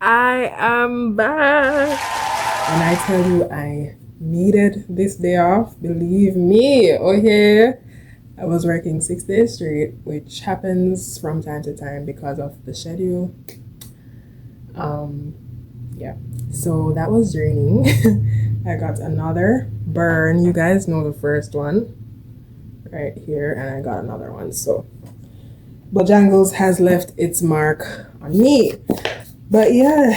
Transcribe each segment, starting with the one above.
I am back. When I tell you I needed this day off, believe me, okay? I was working 6 days straight, which happens from time to time because of the schedule. Um, yeah. So that was draining. I got another burn. You guys know the first one right here, and I got another one. So Bojangles has left its mark on me. But yeah,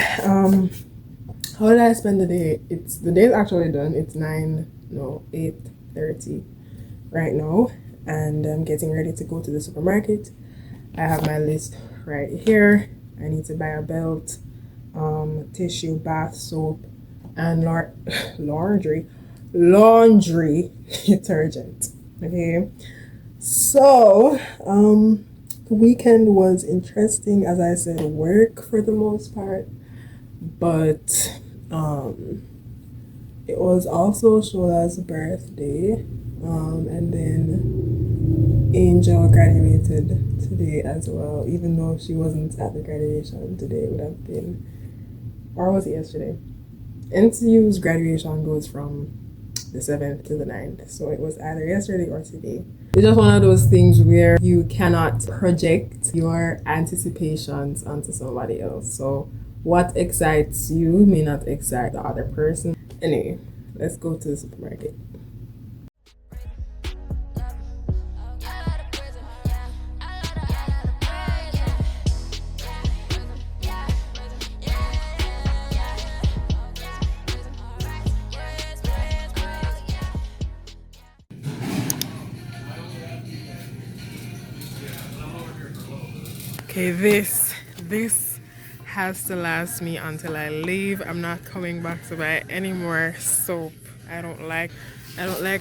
how did I spend the day? The day is actually done. It's 8:30 right now, and I'm getting ready to go to the supermarket. I have my list right here. I need to buy a belt, tissue, bath soap, and laundry detergent. Okay, so the weekend was interesting. As I said, work for the most part, but it was also Shola's birthday, and then Angel graduated today as well. Even though she wasn't at the graduation today, it would have been, or was it yesterday? NCU's graduation goes from the 7th to the 9th, so it was either yesterday or today. It's just one of those things where you cannot project your anticipations onto somebody else. So what excites you may not excite the other person. Anyway, let's go to the supermarket. Okay, this has to last me until I leave. I'm not coming back to buy any more soap. I don't like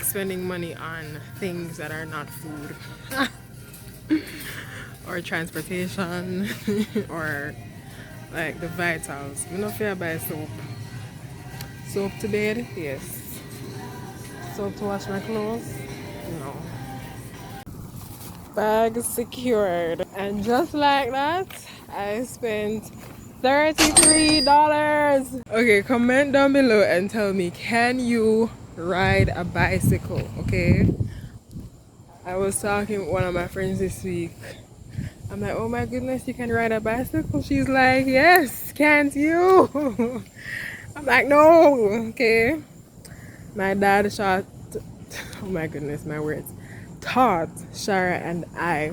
spending money on things that are not food or transportation or like the vitals. I'm not fair buy soap. Soap to bed? Yes. Soap to wash my clothes? No. Bag secured. And just like that, I spent $33. Okay, comment down below and tell me, can you ride a bicycle? Okay. I was talking with one of my friends this week. I'm like, oh my goodness, you can ride a bicycle? She's like, yes, can't you? I'm like, no, okay. My dad shot, oh my goodness, my words, taught Shara and I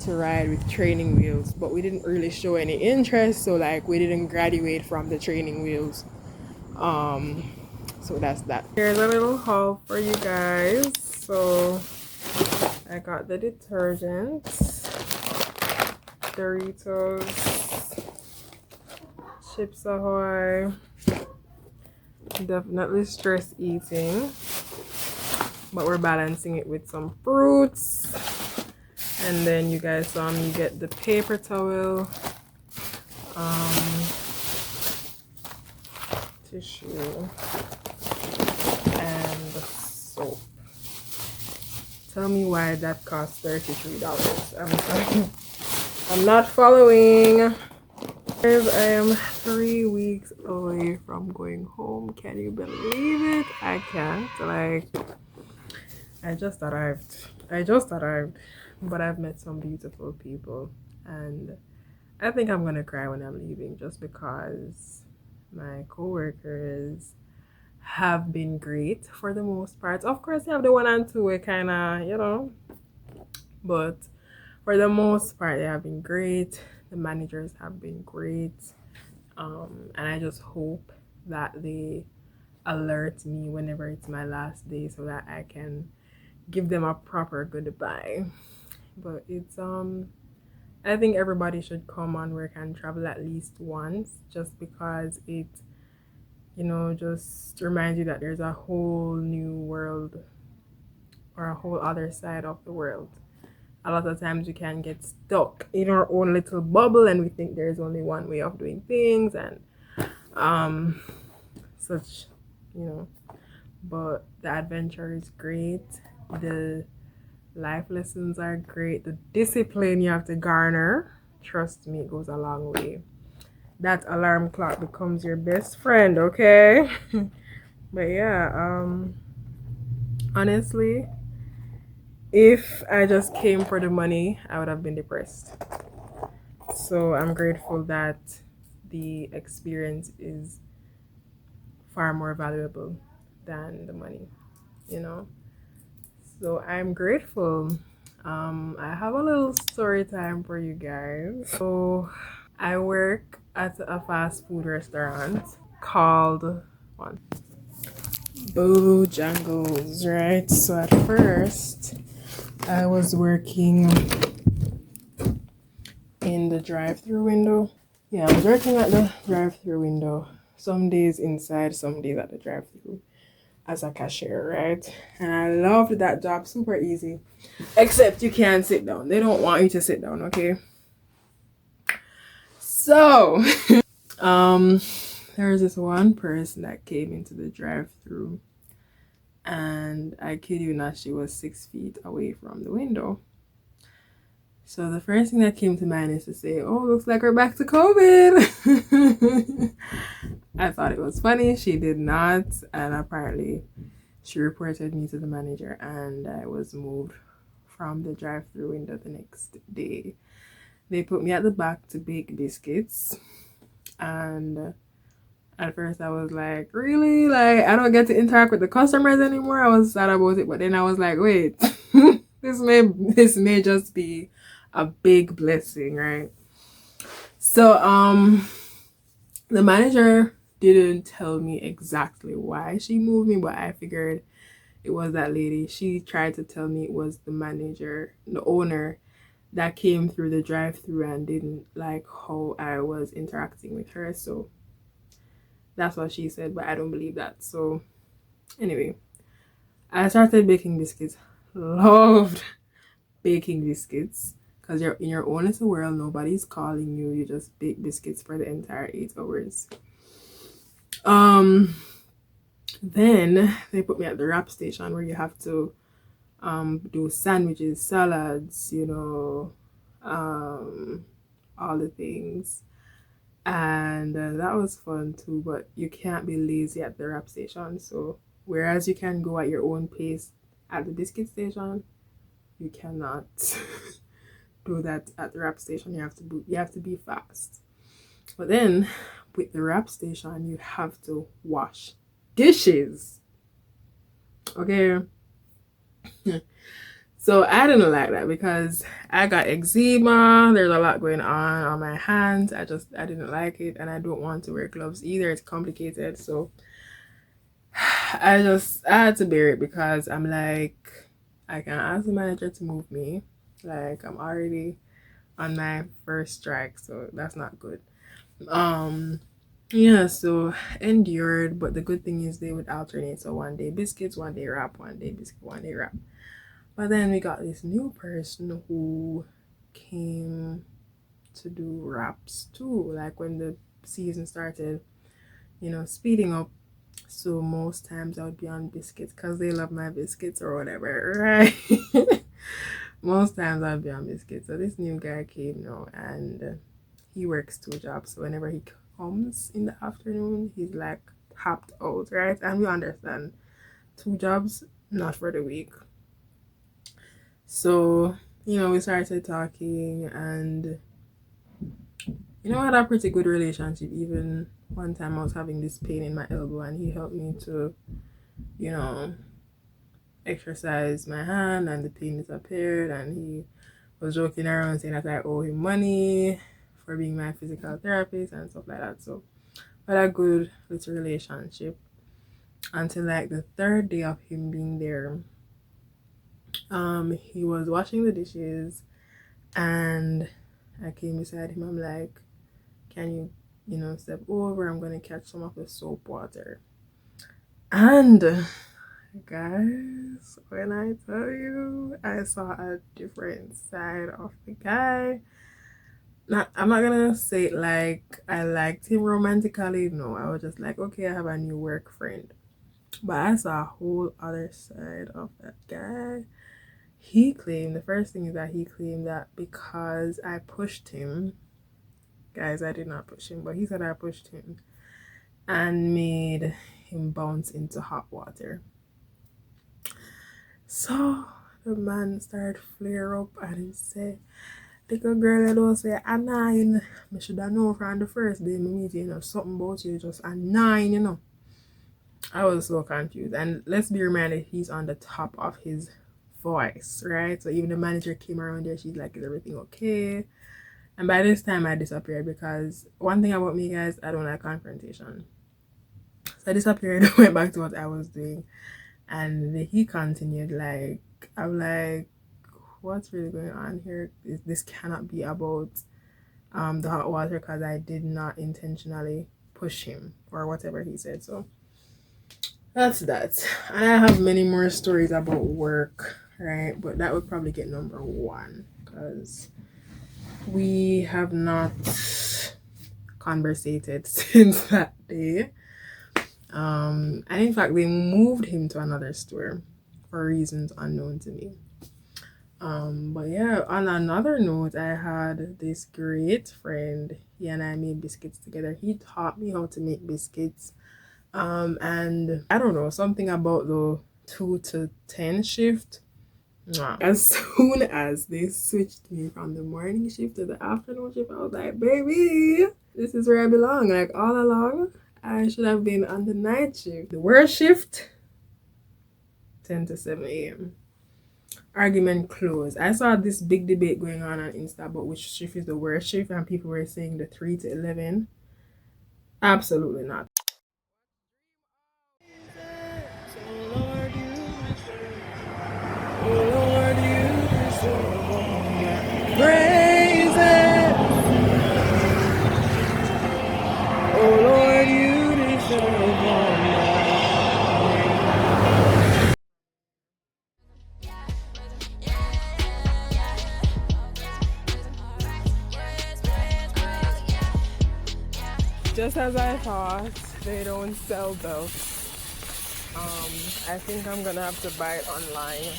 to ride with training wheels, but we didn't really show any interest, so like we didn't graduate from the training wheels. So that's that. Here's a little haul for you guys. So I got the detergents, Doritos, Chips Ahoy, definitely stress eating, but we're balancing it with some fruits. And then you guys saw me get the paper towel, tissue, and the soap. Tell me why that cost $33. I'm not following. Guys, I am 3 weeks away from going home. Can you believe it? I can't. Like, I just arrived, but I've met some beautiful people, and I think I'm gonna cry when I'm leaving, just because my coworkers have been great for the most part. Of course, you have the one and two where kind of, but for the most part, they have been great. The managers have been great, and I just hope that they alert me whenever it's my last day so that I can give them a proper goodbye. But it's I think everybody should come on work and travel at least once, just because it just reminds you that there's a whole new world or a whole other side of the world. A lot of times we can get stuck in our own little bubble and we think there's only one way of doing things and such, you know. But the adventure is great. The life lessons are great. The discipline you have to garner, trust me, it goes a long way. that alarm clock becomes your best friend, okay? But yeah, honestly, if I just came for the money, I would have been depressed. So I'm grateful that the experience is far more valuable than the money, you know? So I'm grateful. I have a little story time for you guys. So I work at a fast food restaurant called one Bojangles, right? So at first I was working in the drive-through window. Yeah, I was working at the drive-through window. Some days inside, some days at the drive-through as a cashier, right? And I loved that job, super easy. Except you can't sit down. They don't want you to sit down, okay? So, um, there was this one person that came into the drive-through, and I kid you not, she was 6 feet away from the window. So the first thing that came to mind is to say, "Oh, looks like we're back to COVID." I thought it was funny. She did not, and apparently, she reported me to the manager, and I was moved from the drive-through window the next day. They put me at the back to bake biscuits, and at first I was like, really? Like, I don't get to interact with the customers anymore? I was sad about it, but then I was like, wait, this may just be a big blessing, right? So the manager didn't tell me exactly why she moved me, but I figured it was that lady. She tried to tell me it was the manager, the owner, that came through the drive-through and didn't like how I was interacting with her. So that's what she said, but I don't believe that. So anyway, I started baking biscuits. Loved baking biscuits because you're in your own little world. Nobody's calling you. You just bake biscuits for the entire 8 hours. Um, then they put me at the wrap station where you have to do sandwiches, salads, all the things. And that was fun too, but you can't be lazy at the wrap station. So whereas you can go at your own pace at the biscuit station, you cannot do that at the wrap station. You have to be fast. But then with the wrap station, you have to wash dishes. Okay. So I didn't like that because I got eczema. There's a lot going on my hands. I didn't like it, and I don't want to wear gloves either. It's complicated. So I had to bear it because I'm like, I can ask the manager to move me. Like, I'm already on my first strike, so that's not good. Yeah, so endured, but the good thing is they would alternate. So one day biscuits, one day wrap, one day biscuit, one day wrap. But then we got this new person who came to do wraps too, like when the season started, speeding up. So most times I would be on biscuits because they love my biscuits or whatever, right? Most times I'd be on biscuits. So this new guy came now, and he works 2 jobs. So whenever he comes in the afternoon, he's like hopped out, right? And we understand 2 jobs, not for the week. So, we started talking, and I had a pretty good relationship. Even one time I was having this pain in my elbow, and he helped me to, you know, exercise my hand, and the pain disappeared. And he was joking around saying that I owe him money for being my physical therapist and stuff like that. So, we had a good little relationship until like the third day of him being there. He was washing the dishes, and I came beside him. I'm like, can you, step over? I'm going to catch some of the soap water. And guys, when I tell you, I saw a different side of the guy. I'm not gonna say like I liked him romantically. No, I was just like, okay, I have a new work friend. But I saw a whole other side of that guy. The first thing is that he claimed that because I pushed him, Guys, I did not push him, but he said I pushed him and made him bounce into hot water. So the man started flare up and he said, "Little girl, I don't say a 9. I should have known from the first day me meet you, something about you, just a 9, I was so confused. And let's be reminded, he's on the top of his voice, right? So even the manager came around there, she's like, "Is everything okay?" And by this time I disappeared, because one thing about me, guys, I don't like confrontation. So I disappeared, went back to what I was doing, and he continued. Like, I'm like, what's really going on here? This cannot be about the hot water, because I did not intentionally push him or whatever he said. So that's that. And I have many more stories about work, right? But that would probably get number 1, because we have not conversated since that day. And in fact, they moved him to another store for reasons unknown to me. But yeah, on another note, I had this great friend. He and I made biscuits together. He taught me how to make biscuits. And I don't know, something about the 2 to 10 shift. As soon as they switched me from the morning shift to the afternoon shift, I was like, baby, this is where I belong. Like, all along, I should have been on the night shift. The worst shift, 10 to 7 a.m. Argument closed. I saw this big debate going on Insta about which shift is the worst shift, and people were saying the 3 to 11. Absolutely not. Praise it. Oh Lord, you deserve wonder. Just as I thought, they don't sell belts. I think I'm gonna have to buy it online.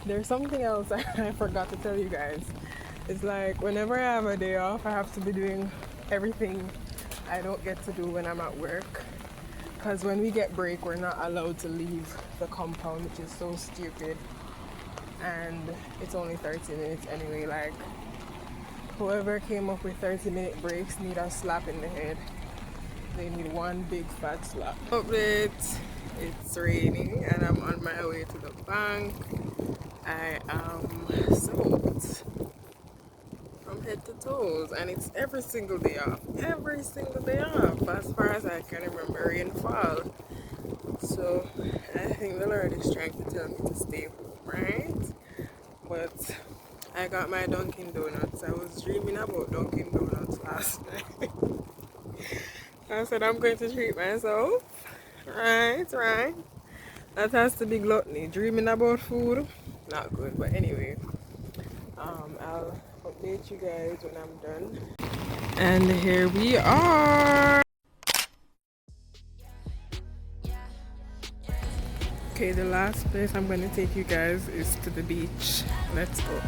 There's something else I forgot to tell you guys. It's like, whenever I have a day off, I have to be doing everything I don't get to do when I'm at work. Because when we get break, we're not allowed to leave the compound, which is so stupid. And it's only 30 minutes anyway. Like, whoever came up with 30-minute breaks need a slap in the head. They need one big fat slap. Update. It's raining and I'm on my way to the bank. I am soaked from head to toes, and it's every single day off. Every single day off, as far as I can remember, rainfall. So I think the Lord is trying to tell me to stay home, right? But I got my Dunkin' Donuts. I was dreaming about Dunkin' Donuts last night. I said I'm going to treat myself. Right. That has to be gluttony. Dreaming about food, not good. But anyway, I'll update you guys when I'm done. And here we are. Okay, the last place I'm going to take you guys is to the beach. Let's go.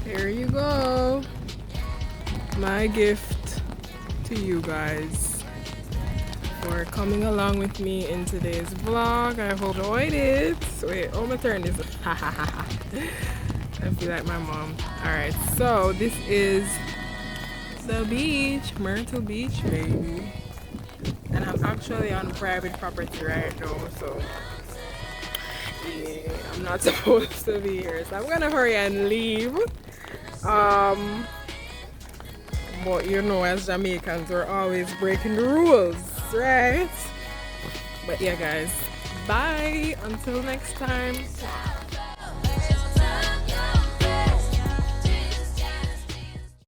Here you go. My gift to you guys for coming along with me in today's vlog. I hope you enjoyed it. Wait, oh, my turn is. I feel like my mom. Alright, so this is the beach, Myrtle Beach, baby. And I'm actually on private property right now, so yeah, I'm not supposed to be here. So I'm gonna hurry and leave. But you know, as Jamaicans, we're always breaking the rules, right? But yeah, guys, bye until next time.